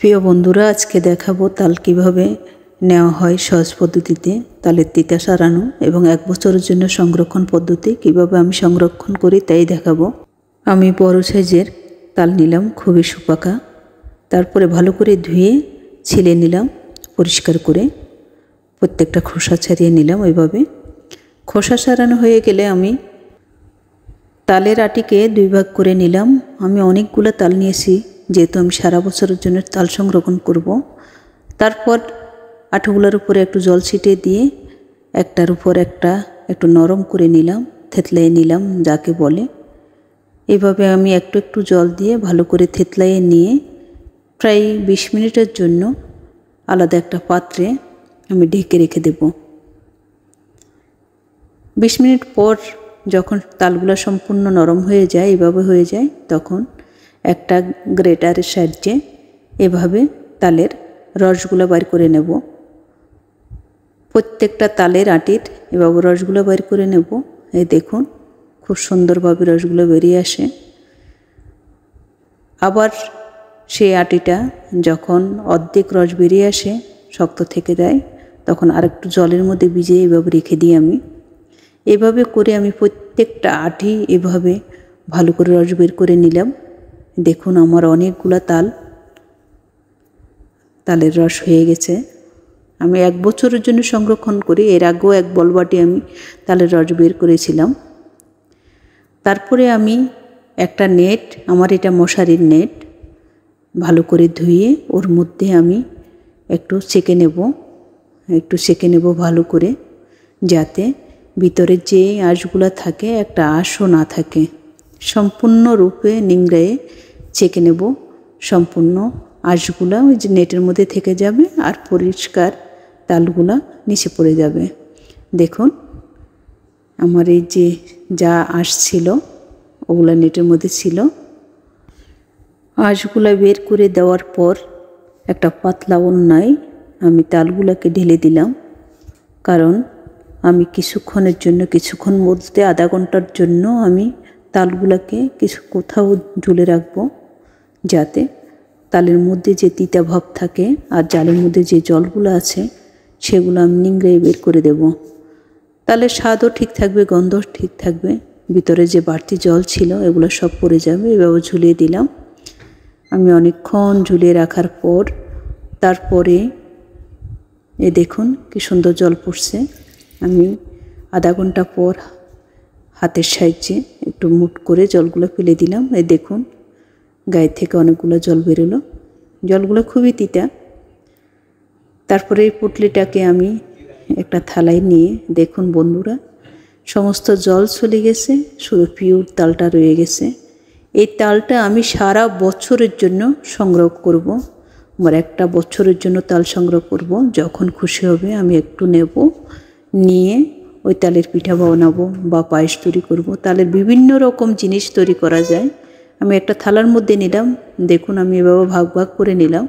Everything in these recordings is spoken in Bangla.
প্রিয় বন্ধুরা, আজকে দেখাবো তাল কিভাবে নেওয়া হয় সহজ পদ্ধতিতে, তালের তিতা সারানো এবং 1 বছরের জন্য সংরক্ষণ পদ্ধতি কিভাবে আমি সংরক্ষণ করি তাই দেখাবো। আমি বড় সাইজের তাল নিলাম, খুবই সুপাকা। তারপরে ভালো করে ধুয়ে ছিলে নিলাম পরিষ্কার করে, প্রত্যেকটা খোসা ছাড়িয়ে নিলাম। ওইভাবে খোসা ছাড়ানো হয়ে গেলে আমি তালের আটিকে 2 ভাগ করে নিলাম। আমি অনেকগুলো তাল নিয়েছি, যেহেতু আমি সারা বছরের জন্য তাল সংরক্ষণ করব। তারপর আটিগুলোর উপরে একটু জল ছিটিয়ে দিয়ে একটার উপর একটা একটু নরম করে নিলাম, থেতলাইয়ে নিলাম যাকে বলে। এভাবে আমি একটু একটু জল দিয়ে ভালো করে থেতলাইয়ে নিয়ে প্রায় 20 মিনিটের জন্য আলাদা একটা পাত্রে আমি ঢেকে রেখে দেব। 20 মিনিট পর যখন তালগুলো সম্পূর্ণ নরম হয়ে যায়, এভাবে হয়ে যায়, তখন একটা গ্রেটারের সাহায্যে এভাবে তালের রসগুলো বাইর করে নেব। প্রত্যেকটা তালের আটির এভাবে রসগুলো বাইর করে নেব। এই দেখুন, খুব সুন্দরভাবে রসগুলো বেরিয়ে আসে। আবার সেই আটিটা যখন অর্ধেক রস বেরিয়ে আসে, শক্ত থেকে যায়, তখন আরেকটু জলের মধ্যে ভিজিয়ে এভাবে রেখে দিই আমি। এভাবে করে আমি প্রত্যেকটা আটি এভাবে ভালো করে রস বের করে নিলাম। দেখুন, আমার অনেকগুলো তালের রস হয়ে গেছে। আমি 1 বছরের জন্য সংরক্ষণ করি। এর আগেও 1 বলবাটি আমি তালের রস বের করেছিলাম। তারপরে আমি একটা নেট, আমার এটা মশারির নেট, ভালো করে ধুয়ে ওর মধ্যে আমি একটু সেঁকে নেব ভালো করে, যাতে ভিতরে যে আঁশগুলো থাকে একটা আঁশও না থাকে। সম্পূর্ণরূপে নিংড়ায়ে ছেঁকে নেব। সম্পূর্ণ আঁশগুলো ওই যে নেটের মধ্যে থেকে যাবে আর পরিষ্কার তালগুলা নিচে পড়ে যাবে। দেখুন, আমার এই যে যা আঁশ ছিল ওগুলা নেটের মধ্যে ছিল। আঁশগুলা বের করে দেওয়ার পর একটা পাতলা ওড়নায় আমি তালগুলাকে ঢেলে দিলাম। কারণ আমি কিছুক্ষণ বলতে আধা ঘন্টার জন্য আমি তালগুলাকে কোথাও ঝুলে রাখবো, যাতে তালের মধ্যে যে তিতা ভাব থাকে আর জালের মধ্যে যে জলগুলো আছে সেগুলো আমি নিংড়িয়ে বের করে দেব। তালের স্বাদও ঠিক থাকবে, গন্ধও ঠিক থাকবে। ভিতরে যে বাড়তি জল ছিল এগুলো সব পড়ে যাবে। এভাবে ঝুলিয়ে দিলাম। আমি অনেকক্ষণ ঝুলিয়ে রাখার পর তারপরে দেখুন কি সুন্দর জল পড়ছে। আমি আধা ঘন্টা পর হাতের সাহায্যে একটু মুট করে জলগুলো ফেলে দিলাম। এই দেখুন, গায়ে থেকে অনেকগুলো জল বেরোলো। জলগুলো খুবই তিতা। তারপরে এই পুটলিটাকে আমি একটা থালায় নিয়ে, দেখুন বন্ধুরা, সমস্ত জল চলে গেছে, শুধু পিওর তালটা রয়ে গেছে। এই তালটা আমি সারা বছরের জন্য সংগ্রহ করব। আমার 1 বছরের জন্য তাল সংগ্রহ করব। যখন খুশি হবে আমি একটু নেব, নিয়ে ওই তালের পিঠা বানাবো বা পায়েস তৈরি করব। তালের বিভিন্ন রকম জিনিস তৈরি করা যায়। আমি একটা থালার মধ্যে নিলাম। দেখুন, আমি এভাবে ভাগ ভাগ করে নিলাম,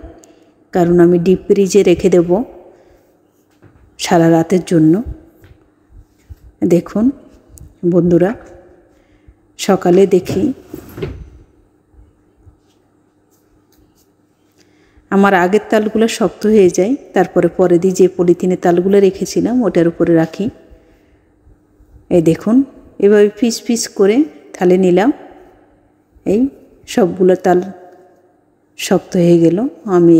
কারণ আমি ডিপ ফ্রিজে রেখে দেব সারা রাতের জন্য। দেখুন বন্ধুরা, সকালে দেখি আমার আগের তালগুলো শক্ত হয়ে যায়। তারপরে পরে দিয়ে যে পলিথিনে তালগুলো রেখেছিলাম ওটার উপরে রাখি। এই দেখুন, এভাবে পিস পিস করে থালে নিলাম। এই সবগুলো তাল শক্ত হয়ে গেল। আমি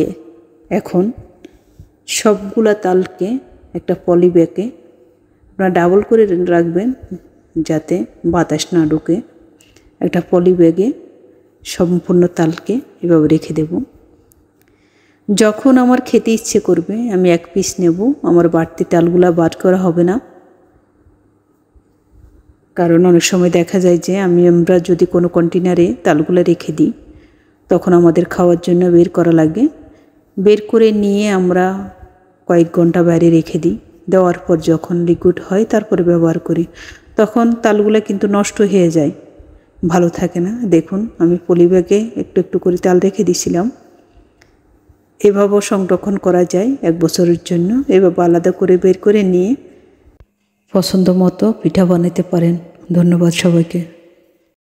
এখন সবগুলো তালকে একটা পলি ব্যাগে, আপনারা ডাবল করে রাখবেন যাতে বাতাস না ঢোকে, একটা পলি ব্যাগে সম্পূর্ণ তালকে এভাবে রেখে দেব। যখন আমার খেতে ইচ্ছে করবে আমি 1 পিস নেব। আমার বাড়তি তালগুলা বার করা হবে না, কারণ অনেক সময় দেখা যায় যে আমরা যদি কোনো কন্টেনারে তালগুলো রেখে দিই, তখন আমাদের খাওয়ার জন্য বের করা লাগে। বের করে নিয়ে আমরা কয়েক ঘন্টা বাইরে রেখে দিই। দেওয়ার পর যখন লিকুইড হয় তারপরে ব্যবহার করি, তখন তালগুলো কিন্তু নষ্ট হয়ে যায়, ভালো থাকে না। দেখুন, আমি পলি ব্যাগে একটু একটু করে তাল রেখে দিয়েছিলাম। এভাবেও সংরক্ষণ করা যায় 1 বছরের জন্য। এভাবে আলাদা করে বের করে নিয়ে পছন্দ মতো পিঠা বানাতে পারেন। ধন্যবাদ সবাইকে।